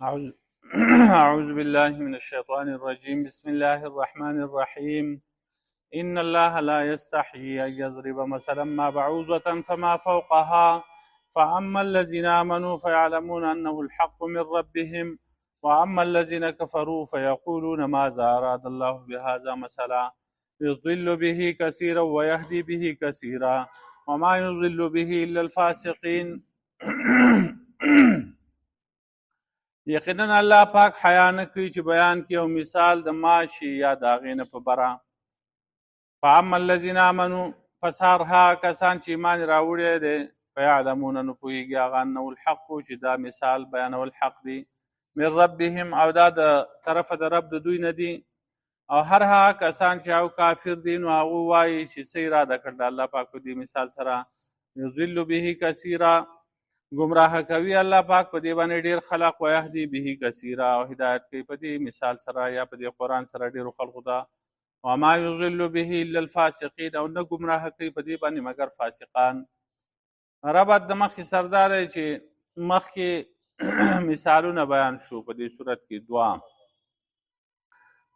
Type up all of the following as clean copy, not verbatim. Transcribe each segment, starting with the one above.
أعوذ أعوذ بالله من الشيطان الرجيم. بسم الله الرحمن الرحيم. إن الله لا يستحيي أن يضرب مثلا ما بعوضة فما فوقها فأما الذين آمنوا فيعلمون أنه الحق من ربهم وأما الذين كفروا فيقولون ماذا أراد الله بهذا مثلا يضل به كثيرا ويهدي به كثيرا وما يضل به إلا الفاسقين. یقینا الله پاک حیا نه کوي چې بیان کړي او مثال د ماشي یا د هغې نه په بره. فاما الذین آمنوا پس هغه کسان چې ایمان راوړی دی فیعلمون نو پوهېږي هغه انه الحق چې دا مثال بیانول حق دی من ربهم او دا د طرفه د رب د دوی نه دي. او هر هغه کسان چې او کافر دي نو هغه وایي چې څه اراده کړ د الله پاک په دې مثال سره یضل به کثیرا گمراه کوي الله پاک په دې باندې ډیر خلق و يهدي به کثیرا او هدایت کوي په دې مثال سره یا په دې قرآن سره ډیرو خلقو ته. وما يضل به الا الفاسقين او نه گمراه کوي په دې باندې مگر فاسقان. ربط د مخکې سردار چې مخکې مثالونه بیان شو په دې صورت کې دوه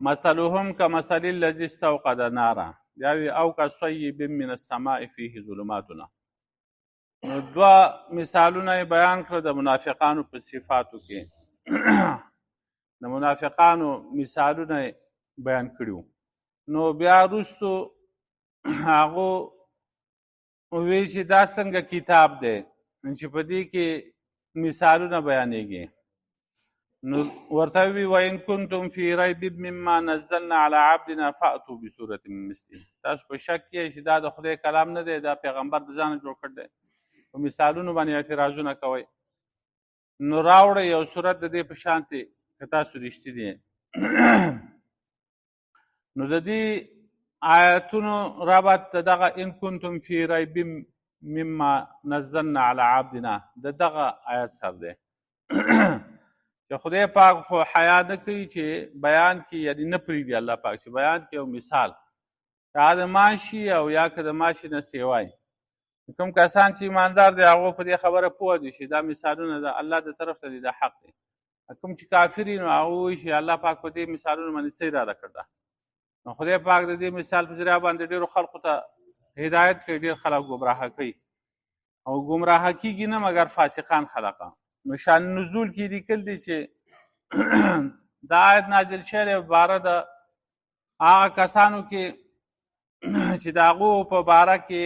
مثلهم كمثل الذي استوقد نارا یاوی او كصيب من السماء فيه ظلماتنا. دوه مثالونه بیان کړ د منافقانو په صفاتو کې د منافقانو مثالونه بیان کړیو. نو بیا وروستو هغو وی چې دا څنګه کتاب دی چې په دې کې مثالونه بیانېږي. نو ورته وی وان کنتم فی ریب مما نزلنا علی عبدنا فاتوا بسورة من مثله. تاسو په شک کې چې دا د خدای کلام نه دی، دا پیغمبر د ځانه جوړ کړ دی، په مثالونو باندې اعتراضونه کوئ، نو راوړئ یو صورت د دې په شانتې که تاسو رښتینی نو د دې آیتونو ربط د دغه ان کنتم فی ریب مما نزلنا علی عبدنا د دغه آیت سره دی چې خدای پاک خو حیا نه کوي چې بیان کړي، یعنی نه پرېږدي الله پاک چې بیان کړي یو مثال که د ماشي او یا که د ماشي نه سیوای. کوم کسان چې ایماندار دی هغو په دې خبره پوه دي چې دا مثالونه د الله د طرف ته دي، دا حق دی. کوم چې کافر وي نو هغه وایي چې الله پاک په دې مثالونو باندې څه اراده کړ ده. نو خدای پاک د دې مثال په ذریعه باندې ډېرو خلقو ته هدایت کوي، ډېر خلک ګمراهه کوي او ګمراهه کېږي نه مګر فاسقان خلقه. نو شان نزول کې لیکل دي چې دا آیت نازل شوی دی په باره د هغه کسانو کې چې د هغو په باره کې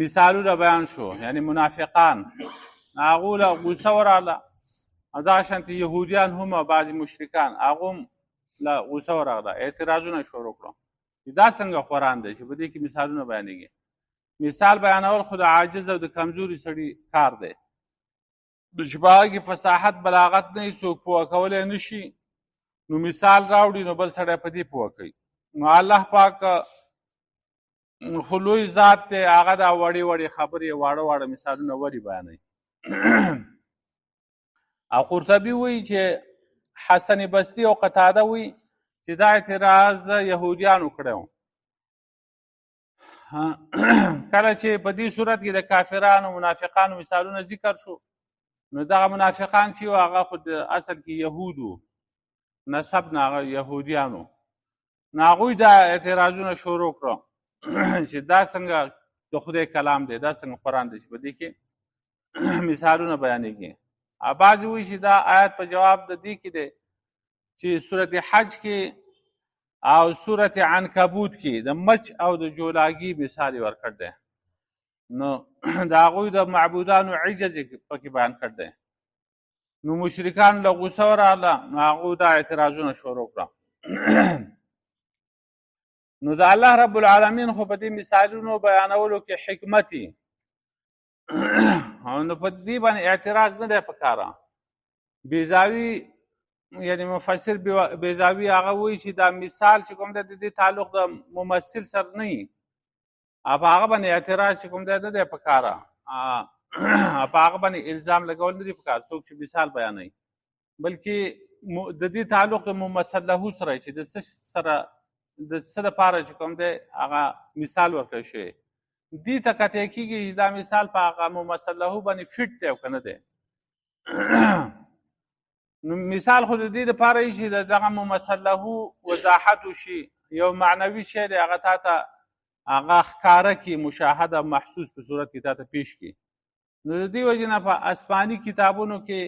مثالونه بیان شو، یعنی منافقان هغو له غوسه ورغله او دغه شانتې یهودیان هم او بعضې مشرکان هغو هم له غوسه ورغله، اعتراضونه شروع کړو چې دا څنګه قرآن دی چې په دې کې مثالونه بیانېږي. مثال بیانول خو د عاجز او د کمزوري سړي کار دی، چې په هغه کې فصاحت بلاغت نه وي، څوک پوه کولی نه شي نو مثال راوړي نو بل سړی په دې پوه کوي. نو الله پاک خو لوی ذات دی، هغه دا وړې وړې خبرې واړه واړه مثالونه ولې بیانوي. او قرطبي وایي چې حسن بصري او قتاده وایي چې دا اعتراض یهودیانو کړی و. کله چې په دې صورت کې د کافرانو منافقانو مثالونه ذکر شو نو دغه منافقان چې هغه خو د اصل کې یهودو نسب نه هغه یهودیانو نو هغوی دا اعتراضونه شروع کړه چې دا څنګه د خدای کلام دی، دا څنګه قرآن دی چې په دې کې مثالونه بیانېږي. بعضې وایي چې دا آیت په جواب د دې کې دی چې صورت حج کې او صورت عنکبوت کې د مچ او د جولاګي مثال یې ورکړ دی. نو د هغوی د معبودانو عجز یې پکې بیان کړ دی. نو مشرکان له غوسه ورغله نو هغو دا اعتراضونه شروع کړه. نو د الله رب العالمین خو په دې مثالونو بیانولو کې حکمت او نو په دې باندې اعتراض نه دی پکاره. بیزاوي یعنی مفسر بیزاوي هغه وایي چې دا مثال چې کوم دی د دې تعلق د ممثل سره نه وي، په هغه باندې اعتراض چې کوم دی نه دی پکاره، په هغه باندې الزام لګول نه دی پکار څوک چې مثال بیانوي، بلکې د دې تعلق د ممثل له سره چې د څه سره د څه دپاره چې کوم دی هغه مثال ورکړی شوی دې ته قطع کېږي چې دا مثال په هغه ممثل له باندې فټ دی او که نه دی. نو مثال خو د دې دپاره یي چې دغه ممثل له وضاحت وشي، یو معنوي شی دی هغه تا ته هغه ښکاره کړي، مشاهده محسوس په صورت کې تا ته پیش کړي. نو د دې وجې نه په آسماني کتابونو کې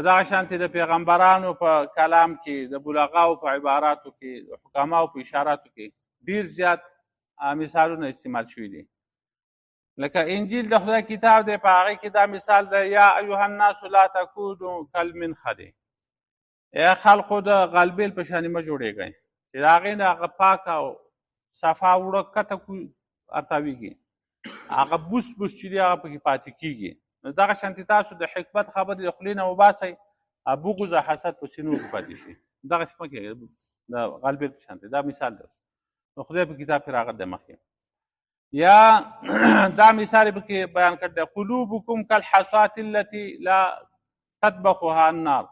دغه شانتې د پیغمبرانو په کلام کې، د بلغاو په عباراتو کې، د حکماو په اشاراتو کې ډېر زیات مثالونه استعمال شوي دي. لکه انجیل د خدای کتاب دی، په هغې کې دا مثال دی یا ایها الناس لا تکونوا کالمنخل، ای خلقو د غلبیل په شانې مه جوړېږئ چې د هغې نه هغه پاک او صفا وړه کته ارتاویږي، هغه بوس بوس چې دی هغه پکې پاتې کېږي. نو دغه شانتې تاسو د حکمت خبرې د خولې نه وباسئ، بغض او حسد په سینو کې پاتې شي. دغسې مه کېږئ د غلبیل په شانتې. دا مثال دی د خدای په کتاب کې راغلی دی مخکې. یا دا مثال پکې بیان کړی دی قلوبکم کالحصاة التي لا تطبخها النار،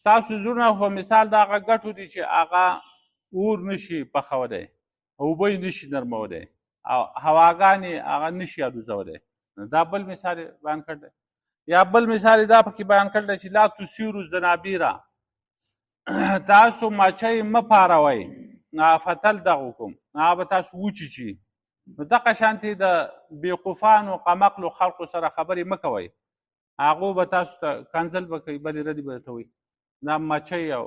ستاسو زړونه خو مثال د هغه ګټو دي چې هغه اور نشي پخولی، اوبه یې نشي نرمولی، او هواګانې هغه نشي الوزولی. دا بل مثال بیان کړی دی. یا بل مثال دا پکې بیان کړی دی چې لا تثیروا الزنابیره، تاسو مچۍ مه پاروئ، فتلدغکم، هغه به تاسو وچیچي. نو دغه شانتې د بېوقوفانو قمقلو خلقو سره خبرې مه کوئ، هغو به تاسو ته کنځل به کوي، بدې ردې به درته وایي. دا مچۍ او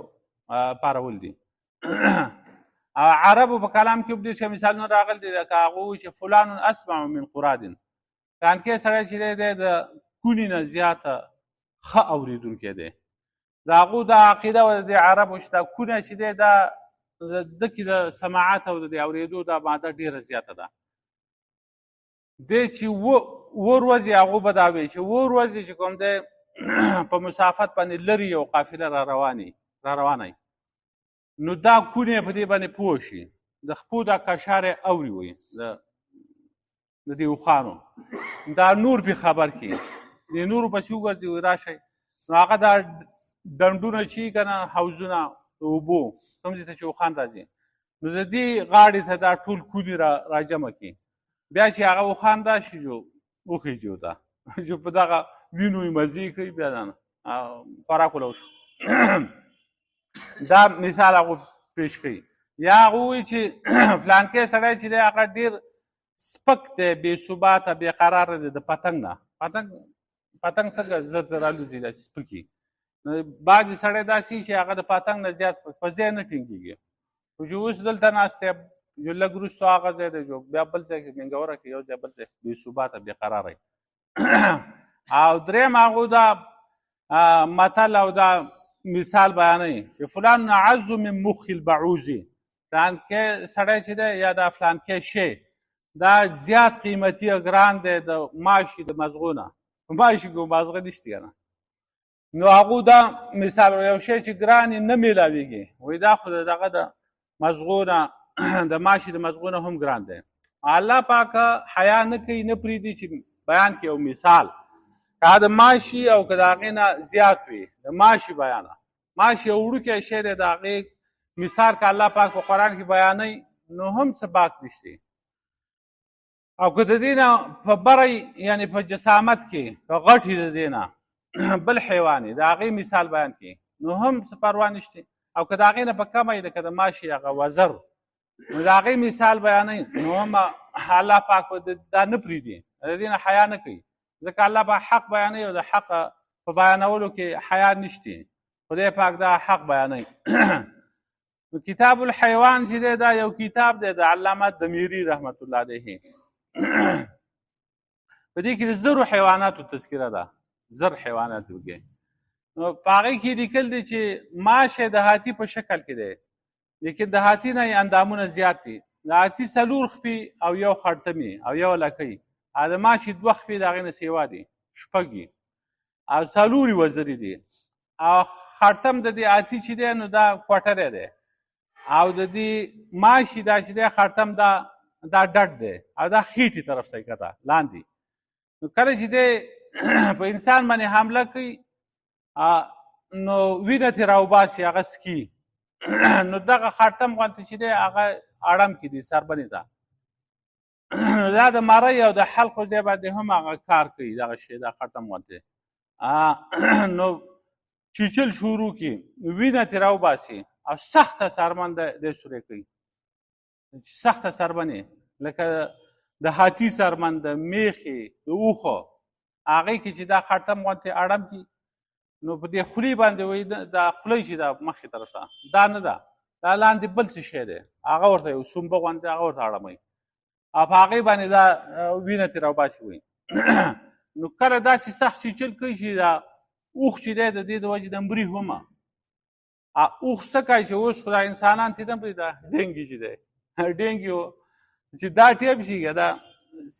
پارول دي. او عربو په کلام کې ډېر ښه مثالونه راغلي دي، لکه هغه وایي چې فلان اسمع من قراد، کانکې سړی چې دی د کونې نه زیاته ښه اورېدونکی دی. د هغو دا عقیده وه د عربو چې دا کونه چې دی دا د کې د سماعت او د اورېدو دا ماده ډېره زیاته ده. دی چې اووه ورځې هغو به دا وایي چې اووه ورځې چې کوم دی په مسافت باندې لرې یو قافله را روانه نو دا کونې په دې باندې پوه شي، د خپو دا کشار یې اوري وایي د دې اوښانو، دا نور پې خبر کړي، د نورو پسې وګرځي وایي راشئ. نو هغه دا ډنډونه چې که نه حوضونه د اوبو کوم ځای ته چې اوښان راځي، نو د دې غاړې ته دا ټول کونې را جمع کړي. بیا چې هغه اوښان راشي جو وخیږي ورته چې په دغه وینو یې مزې کوي، بیا خوراک وله وشو. دا مثال هغو پیش کوي. یا هغه وایي چې فلانکی سړی چې دی هغه ډېر سپک دی، بې ثباته، بې قراره دی د پتنګ نه. پتنګ څنګه زر زر الوځي داسې سپکي. بعضې سړی داسې چې هغه د پتنګ نه زیات په ځای نه ټینګېږي، خو چې اوس دلته ناست دی جو لږ وروستو هغه ځای دی جو بیا بل ځای کې ټینګوره کوي، یو ځای بل ځای بې ثباته بې قراره وي. او درېیم هغو دا متل او دا مثال بیانوي چې فلان اعز من مخ البعوض، فلانکی سړی چې دی یا دا فلانکی شی دا زیات قیمتي او ګران دی د ماشي د مزغو نه. ماشي کې مازغه نشته که نه. نو هغو دا مثال یو شی چې ګران یې نه میلاویږي، وایي دا خو دغه د مزغو نه د ماشي د مزغو نه هم ګران دی. الله پاکه حیا نه کوي، نه پرېږدي چې بیان کړي یو مثال، که د ماشي او که د هغې نه زیات وي، د ماشي بیانه. ماشي یو وړوکی شی دی، د هغې مثال که الله پاک په قرآن کې بیانوي نو هم څه باک نشته. او که د دې نه په بری یعنې په جسامت کې که غټ وي د دې نه بل حیوان د هغې مثال بیان کړي نو هم څه پروا نشته. او که د هغې نه په کمه وي لکه د ماشي هغه وزر نو د هغې مثال بیانوي نو هم الله پاک دا نه پرېږدي، د دې نه حیا نه کوي، ځکه الله پاک حق بیانوي او د حق په بیانولو کې حیا نشته. خدای پاک دا حق بیانوي. کتاب الحیوان چې دی دا یو کتاب دی د علامه دمیری رحمت الله علیه. په دې کې د زرو حیواناتو تذکره ده، زر حیوانات وګورئ. نو په هغې کې لیکل دي چې ماشه د هاتي په شکل کې دی، لیکن د هاتي نه یې اندامونه زیات دي. د هاتي 4 خپې او یو خړتمې او یو لکۍ، او د ماشي 2 خپې د هغې نه سیوا دي، 6 او 4 وزرې دي. او خړتم د دې هاتي چې دی نو دا کوټری دی، او د دې ماشي دا چې دی خړتم دا ډډ دی، او دا خېټې طرف ته کته لاندې. نو کله چې دی په انسان باندې حمله کوي نو وینه ترې راوباسي، هغه سکي. نو دغه خړتم غوندې چې دی هغه اړم کې دي سربنې ته. نو دا د مرۍ او د حلقو ځای باندې هم هغه کار کوي دغه شی دا خړتم غوندې. نو چیچل شروع کړي وینه ترې راوباسي او سخته څرمن دی سورې کوي سخته څرمن لکه د هاتي څرمن د میخې د اوښو هغې کې چې دا خړتم غوندې اړم دي نو په دې خولې باندې وایي دا خوله چې دا مخې طرف ته دا نه ده دا لاندې بل څه شی دی هغه ورته یو سومبه غوندې هغه ورته اړموي او په هغې باندې دا وینه ترې راوباسي وایي نو کله داسې سخت چیچل کوي چې دا اوښ چې دی د دې د وجې د مري همه اوښ څه کوي چې اوس خو دا انسانان ته نه پرېږده ډینګي چې دی ډینګي چې دا ټیم شي که دا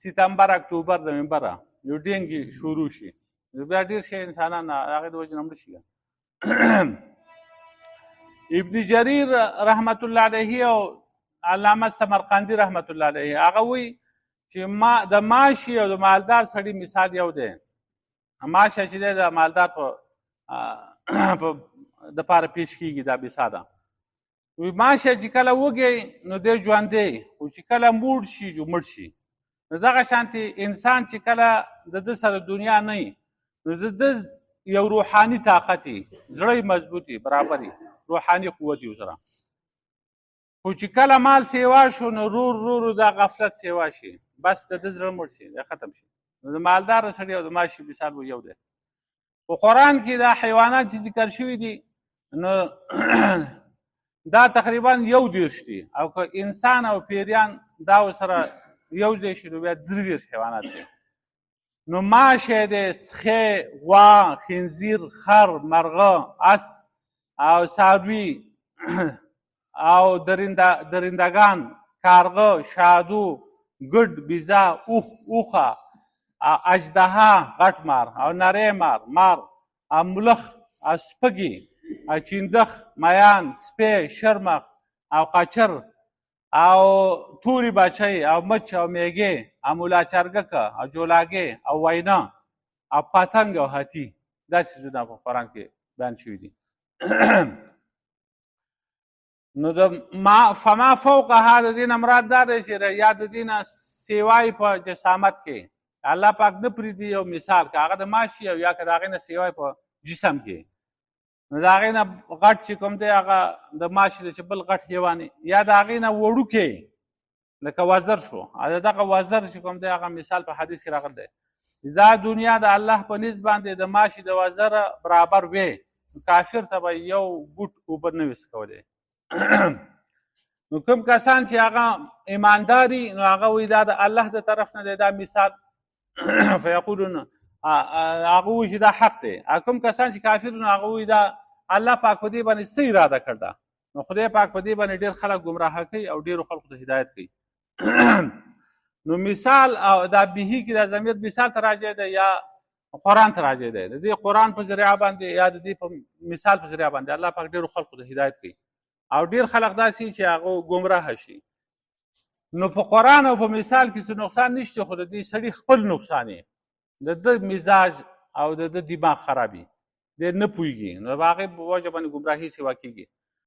ستمبر اکتوبر نومبره یو ډینګي شروع شي بیا ډېر شي انسانان هغې د وجې نه مړه شي ابن جریر رحمت الله علیه او علامه سمرقندي رحمت الله علیه هغه وایي چې د ماشي او د مالدار سړي مثال یو دی ماشه چې دی د مالدار په دپاره پیش کېږي دا بېساده وایي ماشه چې کله وږی نو دی ژوندی خو چې کله موړ شي مړ شي نو دغه شانتې انسان چې کله د ده سره دنیا نه وي نو د ده یو روحاني طاقت وي زړه مضبوط وي برابر وي روحاني قوت وي ورسره خو چې کله مال سیوا شو نو رو دا غفلت سیوا شي بس د ده زړه مړ شي ختم شي نو د مالدار سړي او د ماشي مثال یو دی په قرآن کې دا حیوانات چې ذکر شوي دي نو دا تقریبا 21 دي او که انسان او پیریان دا ورسره یو ځای شي نو بیا 23 حیوانات دي نو ماشه دی سخی غوا خنزیر خر مرغه اس او څاروي او درندگان کارغه شادو ګډ بیزه اوښه اژدها غټ مار او نری مار او ملخ او سپږي او چیندخ میان سپی شرمخ او قاچر او توري بچی او مچ او میږې او مولا چرګکه او جولاګې او وینا او پتنګ او هاتي دا څیزونه په قرآن کې بیان شوي دي نو د فما فوقها د دې نه مراد دا دی چې یا د دې نه سیوای په جسامت کې الله پاک نه پرېږدي یو مثال که هغه د ماشي او یا که د هغې نه سیوای په جسم کې نو د هغې نه غټ چې کوم دی هغه د ماشي دی چې بل غټ حیوان یا د هغې نه وړوکی لکه وزر شو او دغه وزر چې کوم دی هغه مثال په حدیث کې راغلی دی دا دنیا د الله په نسب باندې د ماشي د وزره برابر وی کافر ته به یو ګوټ اوبه نه وي څکولی نو کوم کسان چې هغه ایمانداري نو هغه وایي دا د الله د طرف نه دی دا مثال فیقولون هغه وایي چې دا حق دی کوم کسان چې کافر نو هغه وایي دا الله پاک په دې باندې څه اراده کړده نو خدای پاک په دې باندې ډېر خلک ګمراه کوي او ډېرو خلکو ته هدایت کوي نو مثال او دا بهي کې دا ضمیر مثال ته راجع دی یا قرآن ته راجع دی د دې قرآن په ذریعه باندې یا د دې په مثال په ذریعه باندې الله پاک ډېرو خلکو ته هدایت کوي او ډېر خلک داسې چې هغه ګمراه شي نو په قرآن او په مثال کې څه نقصان نشته خو د دې سړي خپل نقصان یې د ده مزاج او د ده دماغ خرابي دی نه پوهېږي نو په هغې په وجه باندې ګمراهي سیوا کېږي